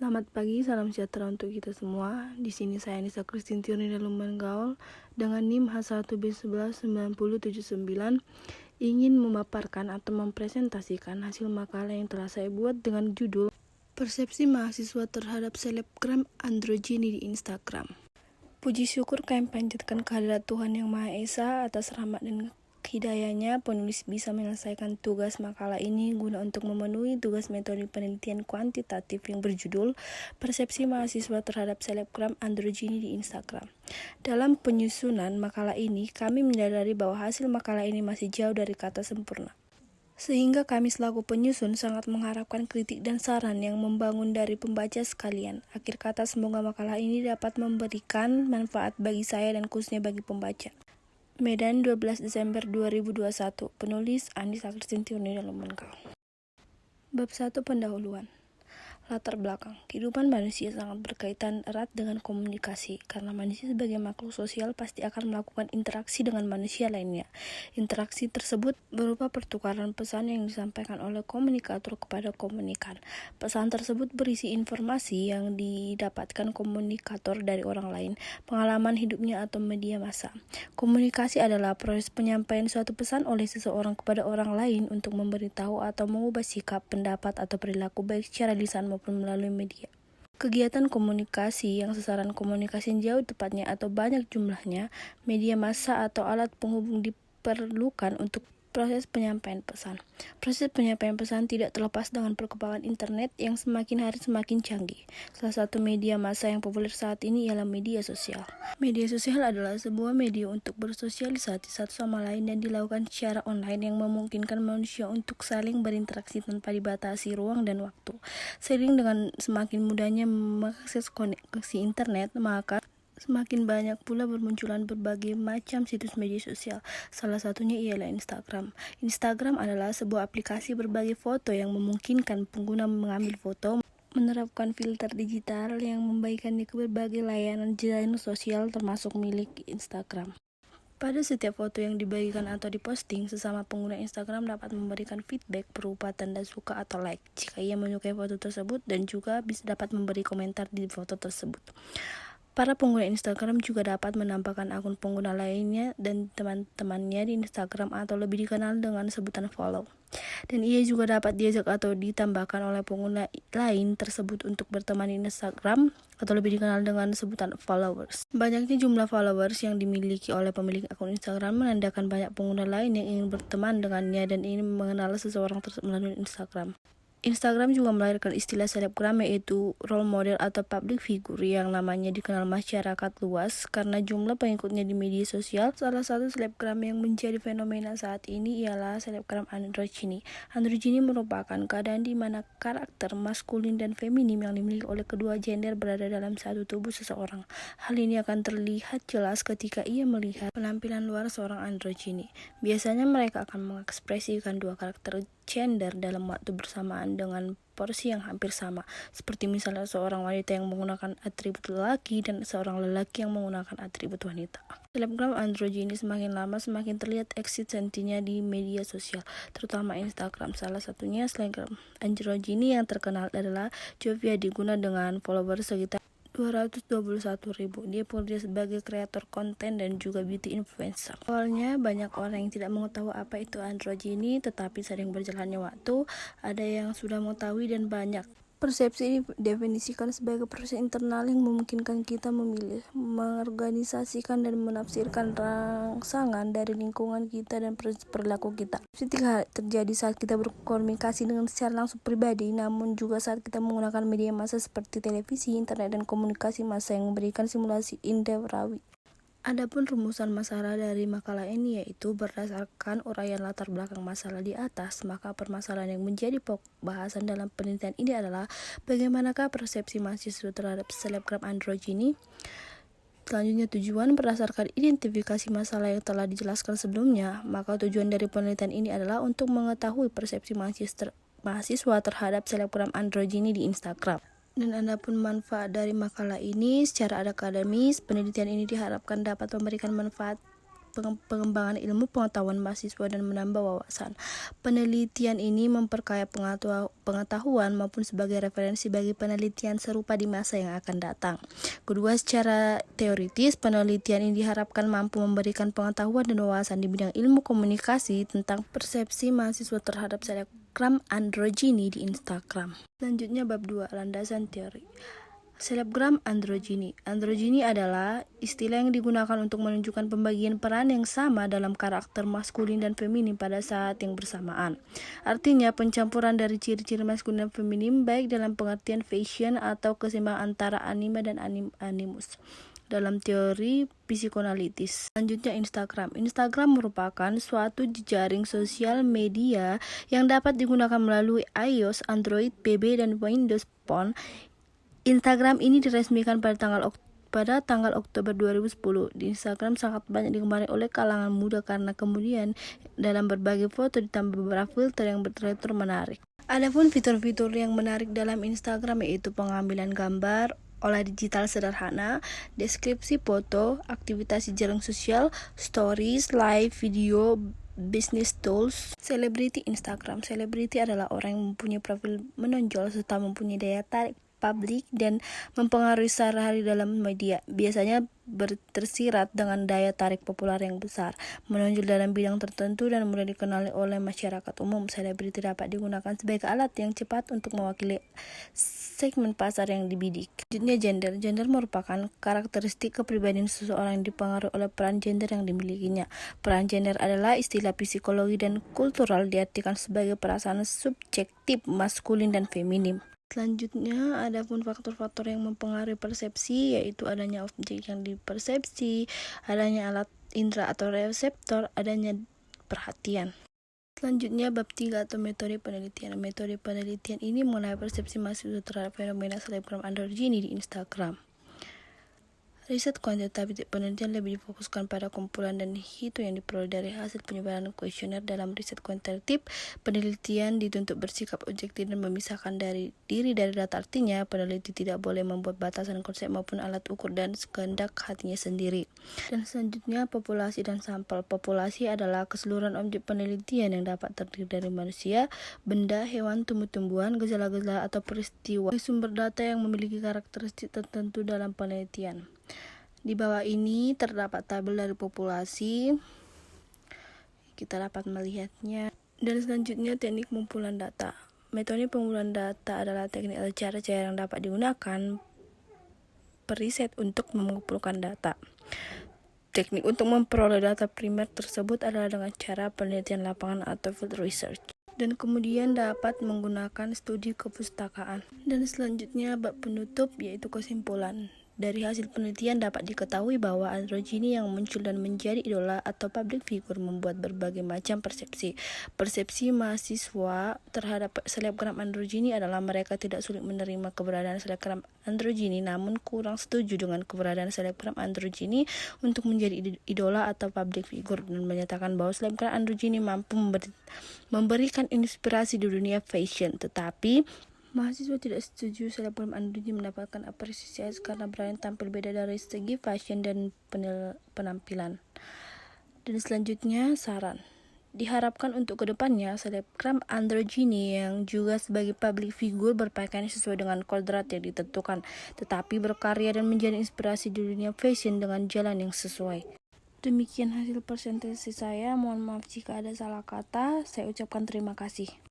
Selamat pagi, salam sejahtera untuk kita semua. Di sini saya Nisa Christine Tioni Daluman Gaul dengan NIM H1B119079 ingin memaparkan atau mempresentasikan hasil makalah yang telah saya buat dengan judul Persepsi Mahasiswa Terhadap Selebgram Androgyny di Instagram. Puji syukur kami panjatkan kehadirat Tuhan Yang Maha Esa atas rahmat dan hidayahnya, penulis bisa menyelesaikan tugas makalah ini guna untuk memenuhi tugas metode penelitian kuantitatif yang berjudul Persepsi Mahasiswa Terhadap Selebgram Androgyny di Instagram. Dalam penyusunan makalah ini, kami menyadari bahwa hasil makalah ini masih jauh dari kata sempurna. Sehingga kami selaku penyusun sangat mengharapkan kritik dan saran yang membangun dari pembaca sekalian. Akhir kata, semoga makalah ini dapat memberikan manfaat bagi saya dan khususnya bagi pembaca. Medan, 12 Desember 2021. Penulis Anissa Christine Tioni Daluman Gaul. Bab 1, pendahuluan. Latar belakang. Kehidupan manusia sangat berkaitan erat dengan komunikasi, karena manusia sebagai makhluk sosial pasti akan melakukan interaksi dengan manusia lainnya. Interaksi tersebut berupa pertukaran pesan yang disampaikan oleh komunikator kepada komunikan. Pesan tersebut berisi informasi yang didapatkan komunikator dari orang lain, pengalaman hidupnya atau media massa. Komunikasi adalah proses penyampaian suatu pesan oleh seseorang kepada orang lain untuk memberitahu atau mengubah sikap, pendapat, atau perilaku baik secara lisan maupun melalui media. Kegiatan komunikasi yang sasaran komunikasi yang jauh tepatnya atau banyak jumlahnya, media massa atau alat penghubung diperlukan untuk proses penyampaian pesan. Proses penyampaian pesan tidak terlepas dengan perkembangan internet yang semakin hari semakin canggih. Salah satu media massa yang populer saat ini ialah media sosial. Media sosial adalah sebuah media untuk bersosialisasi satu sama lain dan dilakukan secara online yang memungkinkan manusia untuk saling berinteraksi tanpa dibatasi ruang dan waktu. Seiring dengan semakin mudahnya mengakses koneksi internet, maka semakin banyak pula bermunculan berbagai macam situs media sosial. Salah satunya ialah Instagram. Instagram adalah sebuah aplikasi berbagi foto yang memungkinkan pengguna mengambil foto, menerapkan filter digital yang membagikannya ke berbagai layanan jaringan sosial termasuk milik Instagram. Pada setiap foto yang dibagikan atau diposting, sesama pengguna Instagram dapat memberikan feedback berupa tanda suka atau like jika ia menyukai foto tersebut, dan juga bisa dapat memberi komentar di foto tersebut. Para pengguna Instagram juga dapat menambahkan akun pengguna lainnya dan teman-temannya di Instagram atau lebih dikenal dengan sebutan follow. Dan ia juga dapat diajak atau ditambahkan oleh pengguna lain tersebut untuk berteman di Instagram atau lebih dikenal dengan sebutan followers. Banyaknya jumlah followers yang dimiliki oleh pemilik akun Instagram menandakan banyak pengguna lain yang ingin berteman dengannya dan ingin mengenal seseorang tersebut melalui Instagram. Instagram juga melahirkan istilah selebgram, yaitu role model atau public figure yang namanya dikenal masyarakat luas karena jumlah pengikutnya di media sosial. Salah satu selebgram yang menjadi fenomena saat ini ialah selebgram androgyny. Androgyny merupakan keadaan di mana karakter maskulin dan feminim yang dimiliki oleh kedua gender berada dalam satu tubuh seseorang. Hal ini akan terlihat jelas ketika ia melihat penampilan luar seorang androgyny. Biasanya mereka akan mengekspresikan dua karakter gender dalam waktu bersamaan dengan porsi yang hampir sama, seperti misalnya seorang wanita yang menggunakan atribut lelaki dan seorang lelaki yang menggunakan atribut wanita. Selebgram androgyny semakin lama semakin terlihat eksistensinya di media sosial, terutama Instagram. Salah satunya selebgram androgyny yang terkenal adalah Jovia Diguna dengan followers sekitar 221.000. Dia bekerja sebagai kreator konten dan juga beauty influencer. Awalnya banyak orang yang tidak mengetahui apa itu androgyny, tetapi sering berjalannya waktu, ada yang sudah mengetahui dan banyak. Persepsi ini didefinisikan sebagai proses internal yang memungkinkan kita memilih, mengorganisasikan dan menafsirkan rangsangan dari lingkungan kita dan perilaku kita. Persepsi tidak terjadi saat kita berkomunikasi dengan secara langsung pribadi, namun juga saat kita menggunakan media massa seperti televisi, internet, dan komunikasi massa yang memberikan simulasi indrawi. Adapun rumusan masalah dari makalah ini yaitu berdasarkan uraian latar belakang masalah di atas, maka permasalahan yang menjadi pokok bahasan dalam penelitian ini adalah bagaimanakah persepsi mahasiswa terhadap selebgram androgyny. Selanjutnya, tujuan berdasarkan identifikasi masalah yang telah dijelaskan sebelumnya, maka tujuan dari penelitian ini adalah untuk mengetahui persepsi mahasiswa terhadap selebgram androgyny di Instagram. Dan adapun manfaat dari makalah ini secara akademis, penelitian ini diharapkan dapat memberikan manfaat pengembangan ilmu pengetahuan mahasiswa dan menambah wawasan. Penelitian ini memperkaya pengetahuan maupun sebagai referensi bagi penelitian serupa di masa yang akan datang. Kedua, secara teoritis, penelitian ini diharapkan mampu memberikan pengetahuan dan wawasan di bidang ilmu komunikasi tentang persepsi mahasiswa terhadap selebgram androgini di Instagram. Selanjutnya bab 2, landasan teori. Selebgram androgini. Androgini adalah istilah yang digunakan untuk menunjukkan pembagian peran yang sama dalam karakter maskulin dan feminin pada saat yang bersamaan. Artinya pencampuran dari ciri-ciri maskulin dan feminin baik dalam pengertian fashion atau keseimbangan antara anima dan animus dalam teori psikoanalitis. Selanjutnya Instagram. Instagram merupakan suatu jejaring sosial media yang dapat digunakan melalui iOS, Android, PB, dan Windows Phone. Instagram ini diresmikan pada tanggal Oktober 2010. Di Instagram sangat banyak digemari oleh kalangan muda karena kemudian dalam berbagai foto ditambah beberapa filter yang retro menarik. Adapun fitur-fitur yang menarik dalam Instagram yaitu pengambilan gambar, olah digital sederhana, deskripsi foto, aktivitas jejaring sosial, stories, live video, business tools. Selebriti Instagram. Selebriti adalah orang yang mempunyai profil menonjol serta mempunyai daya tarik publik dan mempengaruhi sehari-hari dalam media. Biasanya tersirat dengan daya tarik populer yang besar, menonjol dalam bidang tertentu dan mudah dikenali oleh masyarakat umum. Selebriti dapat digunakan sebagai alat yang cepat untuk mewakili segmen pasar yang dibidik. Selanjutnya gender. Gender merupakan karakteristik kepribadian seseorang yang dipengaruhi oleh peran gender yang dimilikinya. Peran gender adalah istilah psikologi dan kultural, diartikan sebagai perasaan subjektif maskulin dan feminin. Selanjutnya, ada pun faktor-faktor yang mempengaruhi persepsi, yaitu adanya objek yang dipersepsi, adanya alat indera atau reseptor, adanya perhatian. Selanjutnya, bab 3 atau metode penelitian. Metode penelitian ini mengenai persepsi mahasiswa terhadap fenomena selebgram androgini di Instagram. Riset kuantitatif penelitian lebih difokuskan pada kumpulan dan hitung yang diperoleh dari hasil penyebaran kuesioner. Dalam riset kuantitatif, penelitian dituntut bersikap objektif dan memisahkan diri dari data. Artinya, peneliti tidak boleh membuat batasan konsep maupun alat ukur dan sekehendak hatinya sendiri. Dan selanjutnya, populasi dan sampel. Populasi adalah keseluruhan objek penelitian yang dapat terdiri dari manusia, benda, hewan, tumbuh-tumbuhan, gejala-gejala atau peristiwa. Sumber data yang memiliki karakteristik tertentu dalam penelitian. Di bawah ini terdapat tabel dari populasi, kita dapat melihatnya. Dan selanjutnya teknik pengumpulan data. Metode pengumpulan data adalah teknik atau cara-cara yang dapat digunakan periset untuk mengumpulkan data. Teknik untuk memperoleh data primer tersebut adalah dengan cara penelitian lapangan atau field research. Dan kemudian dapat menggunakan studi kepustakaan. Dan selanjutnya bab penutup yaitu kesimpulan. Dari hasil penelitian dapat diketahui bahwa androgini yang muncul dan menjadi idola atau public figure membuat berbagai macam persepsi. Persepsi mahasiswa terhadap selebgram androgini adalah mereka tidak sulit menerima keberadaan selebgram androgini, namun kurang setuju dengan keberadaan selebgram androgini untuk menjadi idola atau public figure, dan menyatakan bahwa selebgram androgini mampu memberikan inspirasi di dunia fashion. Tetapi mahasiswa tidak setuju selebgram androgini mendapatkan apresiasi karena berani tampil beda dari segi fashion dan penampilan. Dan selanjutnya saran. Diharapkan untuk kedepannya selebgram androgini yang juga sebagai public figure berpakaian sesuai dengan kodrat yang ditentukan, tetapi berkarya dan menjadi inspirasi di dunia fashion dengan jalan yang sesuai. Demikian hasil presentasi saya. Mohon maaf jika ada salah kata. Saya ucapkan terima kasih.